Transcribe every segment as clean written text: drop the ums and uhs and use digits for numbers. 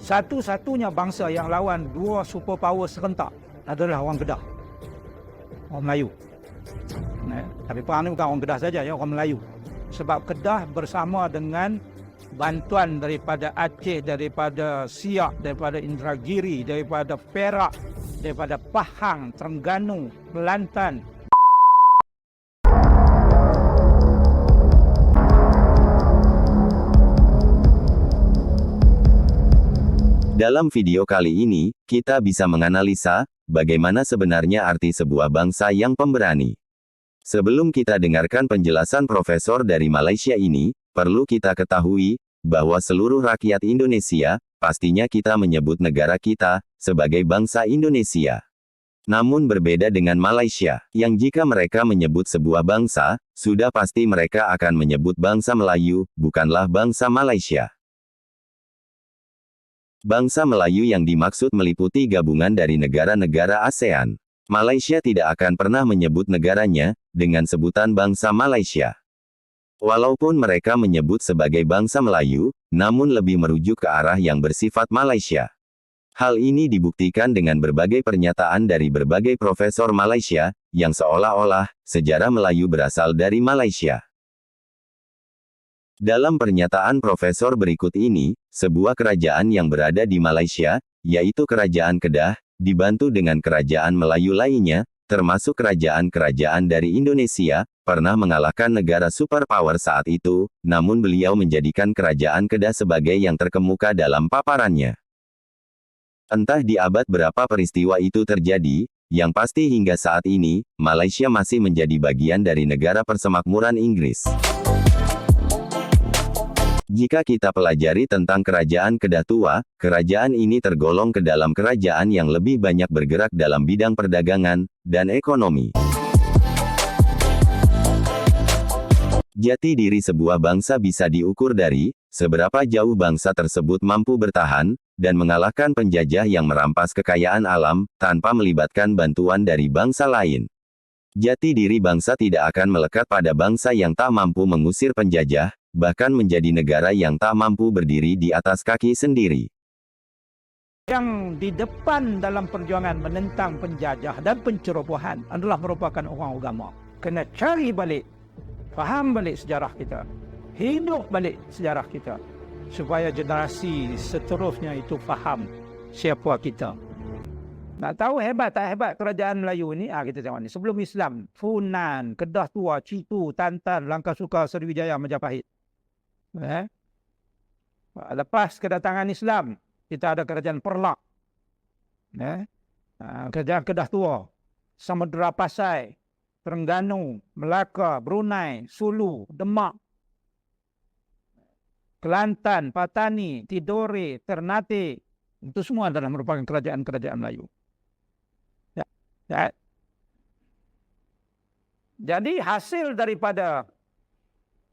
Satu-satunya bangsa yang lawan dua superpower serentak adalah orang Kedah, orang Melayu. Tapi perang ni bukan orang Kedah saja, ya, orang Melayu. Sebab Kedah bersama dengan bantuan daripada Aceh, daripada Siak, daripada Indragiri, daripada Perak, daripada Pahang, Terengganu, Kelantan. Dalam video kali ini, kita bisa menganalisa bagaimana sebenarnya arti sebuah bangsa yang pemberani. Sebelum kita dengarkan penjelasan profesor dari Malaysia ini, perlu kita ketahui bahwa seluruh rakyat Indonesia, pastinya kita menyebut negara kita sebagai bangsa Indonesia. Namun berbeda dengan Malaysia, yang jika mereka menyebut sebuah bangsa, sudah pasti mereka akan menyebut bangsa Melayu, bukanlah bangsa Malaysia. Bangsa Melayu yang dimaksud meliputi gabungan dari negara-negara ASEAN. Malaysia tidak akan pernah menyebut negaranya dengan sebutan bangsa Malaysia. Walaupun mereka menyebut sebagai bangsa Melayu, namun lebih merujuk ke arah yang bersifat Malaysia. Hal ini dibuktikan dengan berbagai pernyataan dari berbagai profesor Malaysia, yang seolah-olah sejarah Melayu berasal dari Malaysia. Dalam pernyataan profesor berikut ini, sebuah kerajaan yang berada di Malaysia, yaitu Kerajaan Kedah, dibantu dengan kerajaan Melayu lainnya, termasuk kerajaan-kerajaan dari Indonesia, pernah mengalahkan negara superpower saat itu, namun beliau menjadikan Kerajaan Kedah sebagai yang terkemuka dalam paparannya. Entah di abad berapa peristiwa itu terjadi, yang pasti hingga saat ini, Malaysia masih menjadi bagian dari negara persemakmuran Inggris. Jika kita pelajari tentang Kerajaan Kedah Tua, kerajaan ini tergolong ke dalam kerajaan yang lebih banyak bergerak dalam bidang perdagangan dan ekonomi. Jati diri sebuah bangsa bisa diukur dari seberapa jauh bangsa tersebut mampu bertahan dan mengalahkan penjajah yang merampas kekayaan alam tanpa melibatkan bantuan dari bangsa lain. Jati diri bangsa tidak akan melekat pada bangsa yang tak mampu mengusir penjajah, bahkan menjadi negara yang tak mampu berdiri di atas kaki sendiri. Yang di depan dalam perjuangan menentang penjajah dan pencerobohan adalah merupakan orang agama. Kena cari balik, faham balik sejarah kita, hidup balik sejarah kita, supaya generasi seterusnya itu faham siapa kita. Nak tahu hebat tak hebat kerajaan Melayu ni? Kita tengok ni. Sebelum Islam, Funan, Kedah Tua, Citu, Tantan, Langkasuka, Sriwijaya, Majapahit. Lepas kedatangan Islam, kita ada kerajaan Perlak. Kerajaan Kedah Tua, Samudra Pasai, Terengganu, Melaka, Brunei, Sulu, Demak, Kelantan, Patani, Tidore, Ternate. Itu semua adalah merupakan kerajaan-kerajaan Melayu. Jadi hasil daripada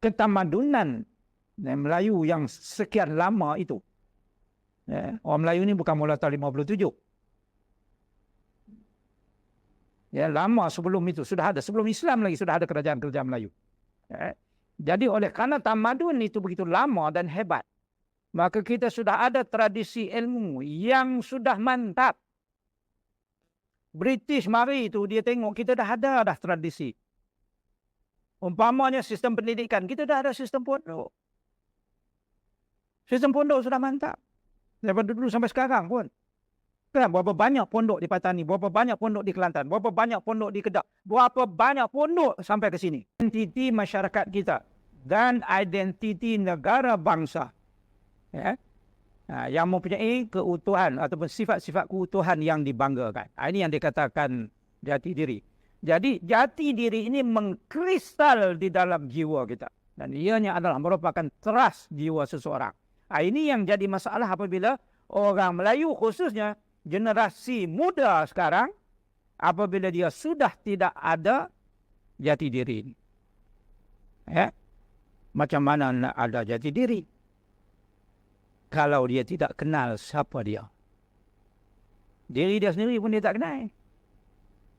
ketamadunan Melayu yang sekian lama itu, orang Melayu ni bukan mula tahun 57. Lama sebelum itu sudah ada, sebelum Islam lagi sudah ada kerajaan-kerajaan Melayu. Jadi oleh kerana tamadun itu begitu lama dan hebat, maka kita sudah ada tradisi ilmu yang sudah mantap. British mari itu dia tengok kita dah ada tradisi. Umpamanya sistem pendidikan, kita dah ada sistem pondok. Sistem pondok sudah mantap. Daripada dulu sampai sekarang pun. Kan berapa banyak pondok di Patani, berapa banyak pondok di Kelantan, berapa banyak pondok di Kedah, berapa banyak pondok sampai ke sini. Identiti masyarakat kita dan identiti negara bangsa. Yang mempunyai keutuhan ataupun sifat-sifat keutuhan yang dibanggakan. Ini yang dikatakan jati diri. Jadi jati diri ini mengkristal di dalam jiwa kita. Dan ianya adalah merupakan teras jiwa seseorang. Ini yang jadi masalah apabila orang Melayu khususnya generasi muda sekarang, apabila dia sudah tidak ada jati diri. Macam mana nak ada jati diri kalau dia tidak kenal siapa dia? Diri dia sendiri pun dia tak kenal.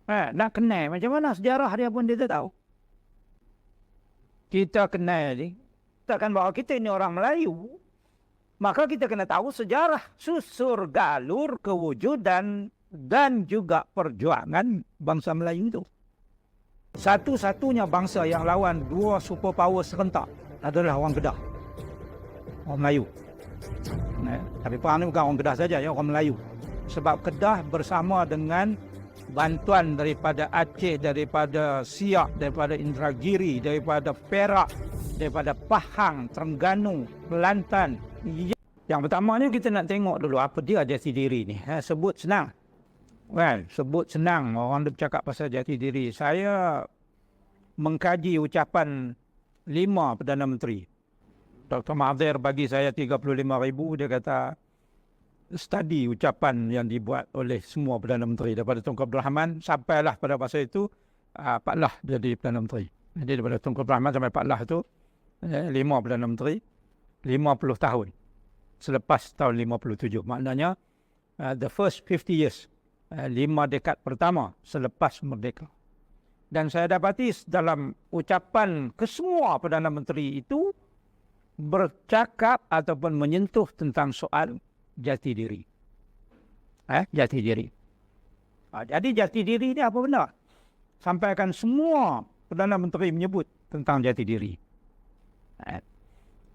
Nak kenal macam mana sejarah dia pun dia tak tahu. Kita kenal ni, takkan bahawa kita ni orang Melayu. Maka kita kena tahu sejarah susur galur kewujudan dan juga perjuangan bangsa Melayu itu. Satu-satunya bangsa yang lawan dua superpower serentak adalah orang Kedah. Orang Melayu. Tapi perang ni bukan orang Kedah saja, ya, orang Melayu. Sebab Kedah bersama dengan bantuan daripada Aceh, daripada Siak, daripada Indragiri, daripada Perak, daripada Pahang, Terengganu, Kelantan. Yang pertamanya kita nak tengok dulu apa dia jati diri ni. Sebut senang. Well, sebut senang. Orang dia bercakap pasal jati diri. Saya mengkaji ucapan 5 Perdana Menteri. Dr. Mahathir bagi saya 35,000. Dia kata, study ucapan yang dibuat oleh semua Perdana Menteri. Daripada Tunku Abdul Rahman, sampailah pada masa itu, Pak Lah jadi Perdana Menteri. Jadi daripada Tunku Abdul Rahman sampai Pak Lah itu, 5 Perdana Menteri, 50 tahun. Selepas tahun 57. Maknanya, the first 50 years. 5 dekad pertama selepas merdeka. Dan saya dapati dalam ucapan kesemua Perdana Menteri itu bercakap ataupun menyentuh tentang soal jati diri. Jati diri. Jadi jati diri ni apa benda? Sampaikan semua Perdana Menteri menyebut tentang jati diri.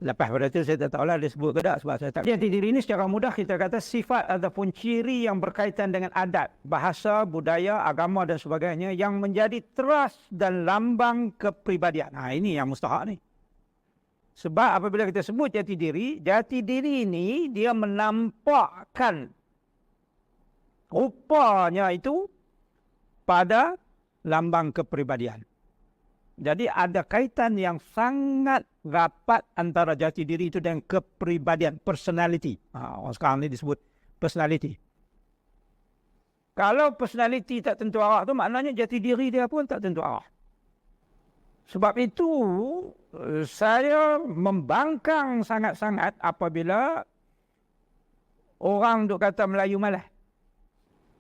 Lepas pada itu saya tak tahulah dia sebut ke tak, sebab saya tak. Jati diri ini secara mudah kita kata sifat ataupun ciri yang berkaitan dengan adat, bahasa, budaya, agama dan sebagainya yang menjadi teras dan lambang kepribadian. Ini yang mustahak ni. Sebab apabila kita sebut jati diri ini dia menampakkan rupanya itu pada lambang kepribadian. Jadi ada kaitan yang sangat rapat antara jati diri itu dan kepribadian, personality. Orang sekarang ni disebut personality. Kalau personality tak tentu arah tu, maknanya jati diri dia pun tak tentu arah. Sebab itu, saya membangkang sangat-sangat apabila orang duk kata Melayu malah.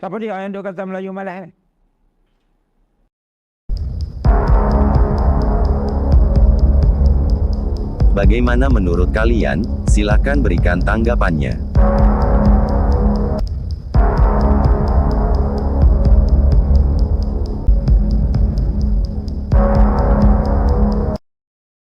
Siapa dia yang duk kata Melayu malah? Bagaimana menurut kalian? Silakan berikan tanggapannya.